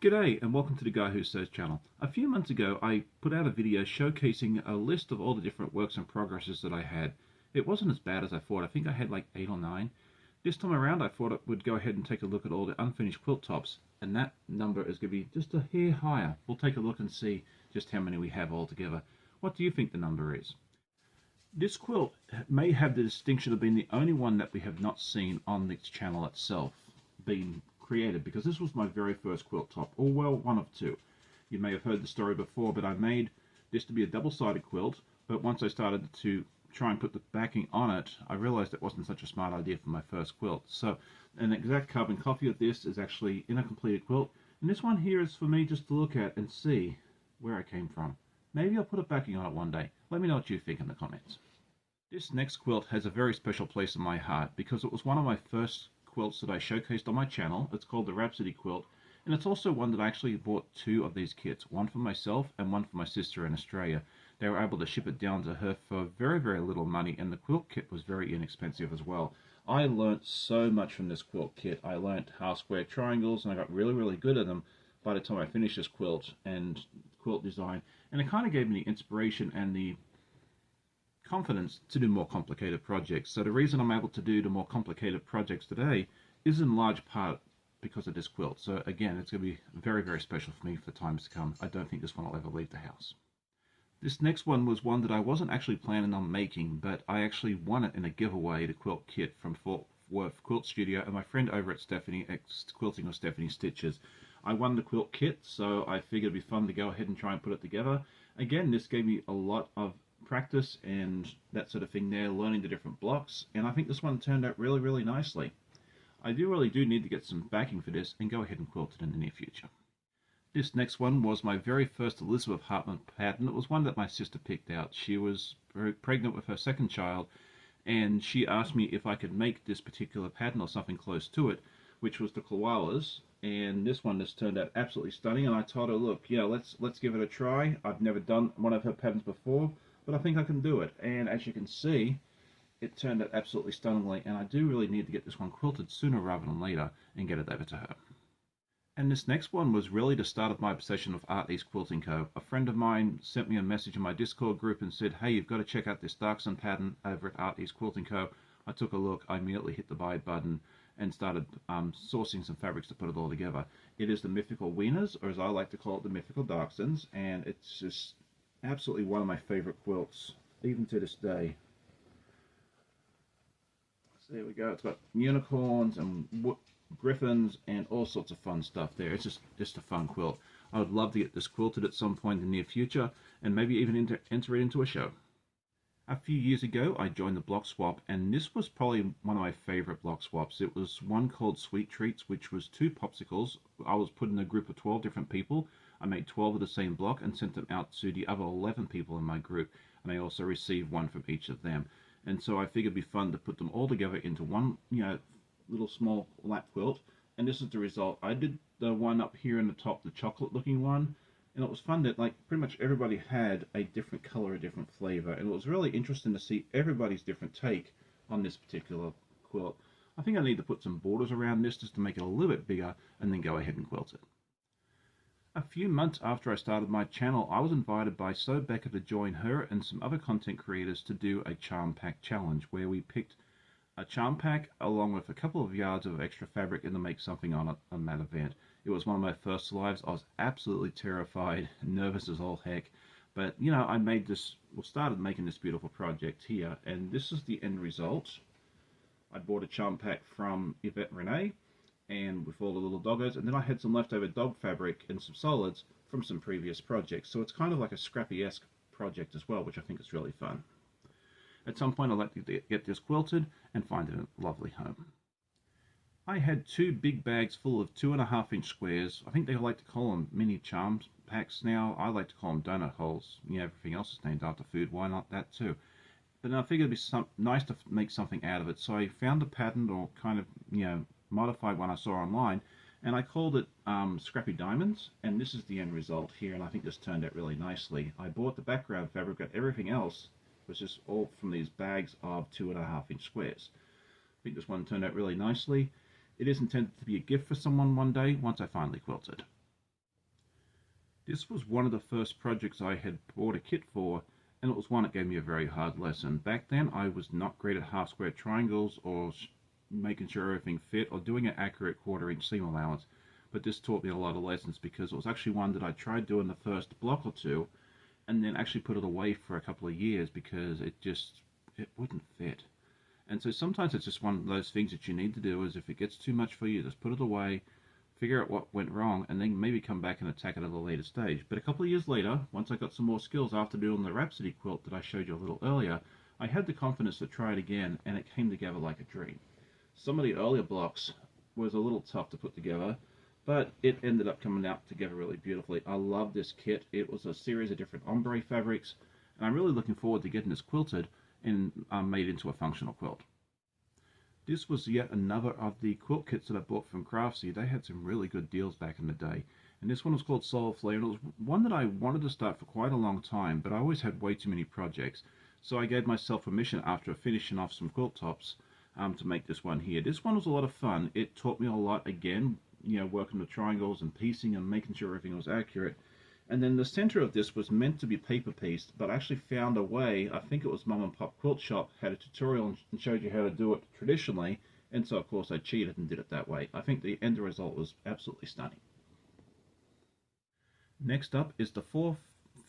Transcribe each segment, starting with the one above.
G'day and welcome to the Guy Who Sews channel. A few months ago I put out a video showcasing a list of all the different works and progresses that I had. It wasn't as bad as I thought. I think I had like 8 or 9. This time around I thought I would go ahead and take a look at all the unfinished quilt tops, and that number is going to be just a hair higher. We'll take a look and see just how many we have altogether. What do you think the number is? This quilt may have the distinction of being the only one that we have not seen on this channel itself being created, because this was my very first quilt top, or well, one of two. You may have heard the story before, but I made this to be a double-sided quilt, but once I started to try and put the backing on it, I realized it wasn't such a smart idea for my first quilt. So an exact carbon copy of this is actually in a completed quilt, and this one here is for me just to look at and see where I came from. Maybe I'll put a backing on it one day. Let me know what you think in the comments. This next quilt has a very special place in my heart because it was one of my first quilts that I showcased on my channel. It's called the Rhapsody quilt, and it's also one that I actually bought 2 of these kits, one for myself and one for my sister in Australia. They were able to ship it down to her for very, very little money, and the quilt kit was very inexpensive as well. I learnt so much from this quilt kit. I learnt half square triangles, and I got really, really good at them by the time I finished this quilt and quilt design, and it kind of gave me the inspiration and the confidence to do more complicated projects. So the reason I'm able to do the more complicated projects today is in large part because of this quilt. So again, it's going to be very, very special for me for times to come. I don't think this one will ever leave the house. This next one was one that I wasn't actually planning on making, but I actually won it in a giveaway, the quilt kit from Fort Worth Quilt Studio and my friend over at Stephanie Quilting with Stephanie Stitches. I won the quilt kit, so I figured it'd be fun to go ahead and try and put it together. Again, this gave me a lot of practice and that sort of thing there, learning the different blocks, and I think this one turned out really, really nicely. I really do need to get some backing for this and go ahead and quilt it in the near future. This next one was my very first Elizabeth Hartman pattern. It was one that my sister picked out. She was very pregnant with her second child, and she asked me if I could make this particular pattern or something close to it, which was the koalas. And this one has turned out absolutely stunning, and I told her, look, yeah, let's give it a try. I've never done one of her patterns before, but I think I can do it. And as you can see, it turned out absolutely stunningly, and I do really need to get this one quilted sooner rather than later and get it over to her. And this next one was really the start of my obsession with Art East Quilting Co. A friend of mine sent me a message in my Discord group and said, hey, you've got to check out this dark sun pattern over at Art East Quilting Co. I took a look, I immediately hit the buy button and started sourcing some fabrics to put it all together. It is the Mythical Wieners, or as I like to call it, the Mythical Darksuns, and it's just absolutely one of my favorite quilts, even to this day. So there we go. It's got unicorns and griffins and all sorts of fun stuff there. It's just a fun quilt. I would love to get this quilted at some point in the near future, and maybe even enter it into a show. A few years ago, I joined the block swap, and this was probably one of my favorite block swaps. It was one called Sweet Treats, which was 2 popsicles. I was put in a group of 12 different people. I made 12 of the same block and sent them out to the other 11 people in my group, and I also received one from each of them. And so I figured it'd be fun to put them all together into one, little small lap quilt, and this is the result. I did the one up here in the top, the chocolate looking one, and it was fun that like pretty much everybody had a different color, a different flavor, and it was really interesting to see everybody's different take on this particular quilt. I think I need to put some borders around this just to make it a little bit bigger and then go ahead and quilt it. A few months after I started my channel, I was invited by So Becca to join her and some other content creators to do a charm pack challenge where we picked a charm pack along with a couple of yards of extra fabric and to make something on it on that event. It was one of my first lives. I was absolutely terrified, nervous as all heck, but I made this, started making this beautiful project here, and this is the end result. I bought a charm pack from Yvette Renee, and with all the little doggos, and then I had some leftover dog fabric and some solids from some previous projects. So it's kind of like a scrappy-esque project as well, which I think is really fun. At some point I'd like to get this quilted and find it a lovely home. I had 2 big bags full of 2.5-inch squares. I think they like to call them mini charm packs now. I like to call them donut holes. Everything else is named after food. Why not that too? But then I figured it'd be nice to make something out of it. So I found a pattern, or kind of, modified one I saw online, and I called it Scrappy Diamonds, and this is the end result here, and I think this turned out really nicely. I bought the background fabric, but everything else was just all from these bags of 2.5-inch squares. I think this one turned out really nicely. It is intended to be a gift for someone one day once I finally quilt it. This was one of the first projects I had bought a kit for, and it was one that gave me a very hard lesson. Back then, I was not great at half square triangles or making sure everything fit or doing an accurate quarter-inch seam allowance, but this taught me a lot of lessons because it was actually one that I tried doing the first block or two and then actually put it away for a couple of years because it wouldn't fit. And so sometimes it's just one of those things that you need to do is if it gets too much for you, just put it away, figure out what went wrong, and then maybe come back and attack it at a later stage. But a couple of years later, once I got some more skills after doing the Rhapsody quilt that I showed you a little earlier, I had the confidence to try it again, and it came together like a dream. Some of the earlier blocks was a little tough to put together, but it ended up coming out together really beautifully. I love this kit. It was a series of different ombre fabrics, and I'm really looking forward to getting this quilted and made into a functional quilt. This was yet another of the quilt kits that I bought from Craftsy. They had some really good deals back in the day. And this one was called Solar Flare, and it was one that I wanted to start for quite a long time, but I always had way too many projects. So I gave myself permission after finishing off some quilt tops to make this one here. This one was a lot of fun. It taught me a lot again, working with triangles and piecing and making sure everything was accurate. And then the center of this was meant to be paper pieced, but I actually found a way. I think it was Mum and Pop Quilt Shop had a tutorial and showed you how to do it traditionally, and so of course I cheated and did it that way. I think the end result was absolutely stunning. Next up is the 4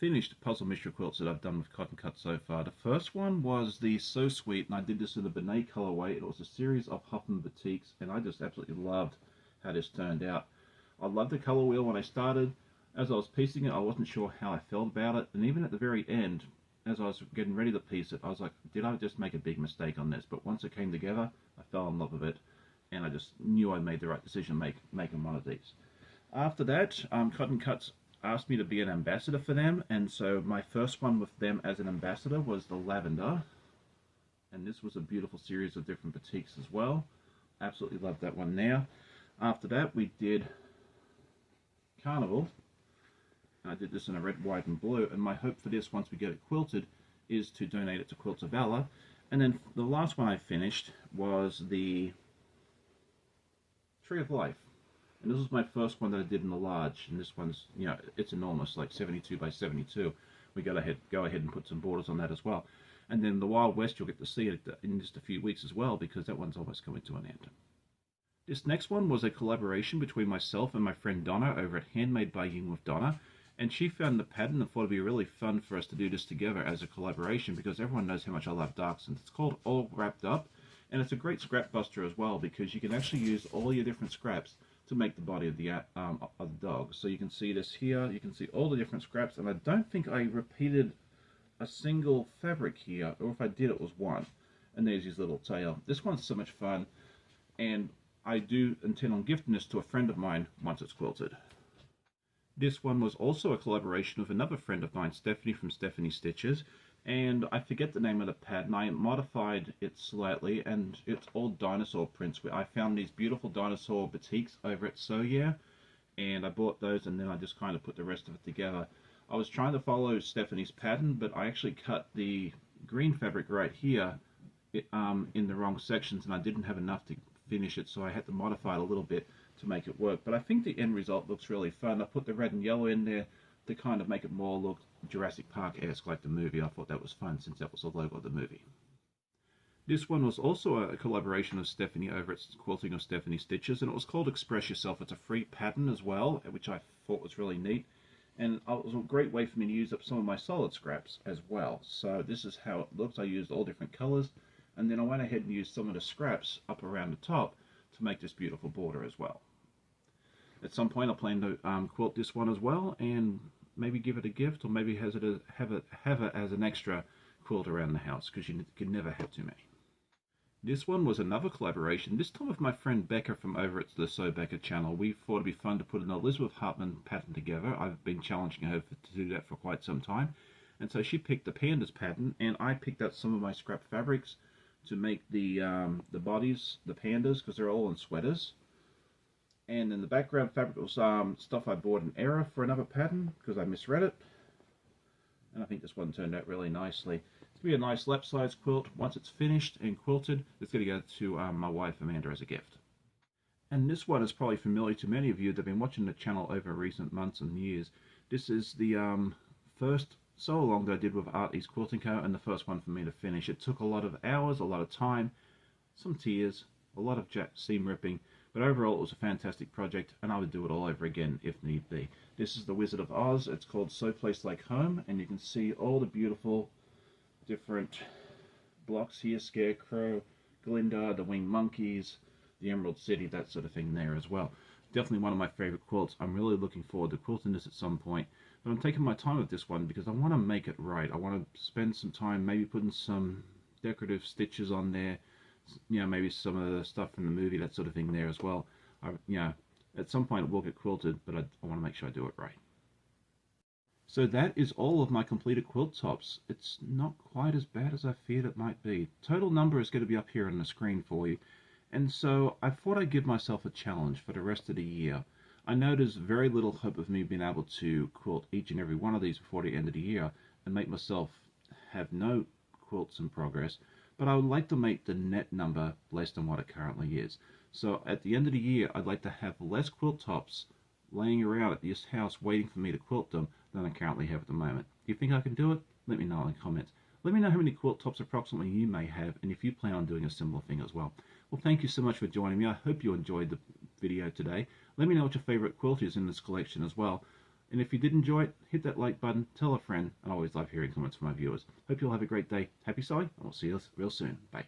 finished puzzle mystery quilts that I've done with Cotton Cut so far. The first one was the So Sweet, and I did this in the Benet colorway. It was a series of Huffman batiks, and I just absolutely loved how this turned out. I loved the color wheel when I started. As I was piecing it, I wasn't sure how I felt about it, and even at the very end, as I was getting ready to piece it, I was like, did I just make a big mistake on this? But once it came together, I fell in love with it, and I just knew I made the right decision making one of these. After that, Cotton Cuts asked me to be an ambassador for them, and so my first one with them as an ambassador was the Lavender, and this was a beautiful series of different batiks as well. Absolutely love that one now. After that, we did Carnival. I did this in a red, white, and blue, and my hope for this, once we get it quilted, is to donate it to Quilts of Valor. And then the last one I finished was the Tree of Life. And this was my first one that I did in the large, and this one's, it's enormous, like 72 by 72. We go ahead and put some borders on that as well. And then the Wild West, you'll get to see it in just a few weeks as well, because that one's almost coming to an end. This next one was a collaboration between myself and my friend Donna over at Handmade by Yin with Donna. And she found the pattern and thought it'd be really fun for us to do this together as a collaboration because everyone knows how much I love darksins. It's called All Wrapped Up, and it's a great scrap buster as well because you can actually use all your different scraps to make the body of the dog. So you can see this here, you can see all the different scraps, and I don't think I repeated a single fabric here, or if I did it was one. And there's his little tail. This one's so much fun, and I do intend on gifting this to a friend of mine once it's quilted. This one was also a collaboration with another friend of mine, Stephanie from Stephanie Stitches, and I forget the name of the pattern. I modified it slightly, and it's all dinosaur prints. I found these beautiful dinosaur batiks over at So Yeah, and I bought those, and then I just kind of put the rest of it together. I was trying to follow Stephanie's pattern, but I actually cut the green fabric right here in the wrong sections, and I didn't have enough to finish it, so I had to modify it a little bit to make it work. But I think the end result looks really fun. I put the red and yellow in there to kind of make it more look Jurassic Park-esque like the movie. I thought that was fun since that was the logo of the movie. This one was also a collaboration of Stephanie over at Quilting of Stephanie Stitches, and it was called Express Yourself. It's a free pattern as well, which I thought was really neat. And it was a great way for me to use up some of my solid scraps as well. So this is how it looks. I used all different colors, and then I went ahead and used some of the scraps up around the top to make this beautiful border as well. At some point I plan to quilt this one as well and maybe give it a gift, or maybe have it as an extra quilt around the house, because you can never have too many. This one was another collaboration, this time with my friend Becca from over at the So Becca channel. We thought it'd be fun to put an Elizabeth Hartman pattern together. I've been challenging her to do that for quite some time, and so she picked the pandas pattern, and I picked out some of my scrap fabrics to make the bodies, the pandas, because they're all in sweaters. And in the background fabric was stuff I bought in error for another pattern because I misread it. And I think this one turned out really nicely. It's going to be a nice lap-size quilt. Once it's finished and quilted, it's going to go to my wife Amanda as a gift. And this one is probably familiar to many of you that have been watching the channel over recent months and years. This is the first sew along that I did with Art East Quilting Co. and the first one for me to finish. It took a lot of hours, a lot of time, some tears, a lot of seam ripping, but overall it was a fantastic project and I would do it all over again if need be. This is the Wizard of Oz. It's called So Place Like Home, and you can see all the beautiful different blocks here: Scarecrow, Glinda, the Winged Monkeys, the Emerald City, that sort of thing there as well. Definitely one of my favorite quilts. I'm really looking forward to quilting this at some point, but I'm taking my time with this one because I want to make it right. I want to spend some time maybe putting some decorative stitches on there, you know, maybe some of the stuff from the movie, that sort of thing there as well. You know, at some point it will get quilted, but I want to make sure I do it right. So that is all of my completed quilt tops. It's not quite as bad as I feared it might be. Total number is going to be up here on the screen for you. And so I thought I'd give myself a challenge for the rest of the year. I know there's very little hope of me being able to quilt each and every one of these before the end of the year and make myself have no quilts in progress, but I would like to make the net number less than what it currently is. So at the end of the year, I'd like to have less quilt tops laying around at this house waiting for me to quilt them than I currently have at the moment. Do you think I can do it? Let me know in the comments. Let me know how many quilt tops approximately you may have, and if you plan on doing a similar thing as well. Well, thank you so much for joining me. I hope you enjoyed the video today. Let me know what your favorite quilt is in this collection as well. And if you did enjoy it, hit that like button, tell a friend. I always love hearing comments from my viewers. Hope you'll have a great day. Happy sewing, and we'll see you real soon. Bye.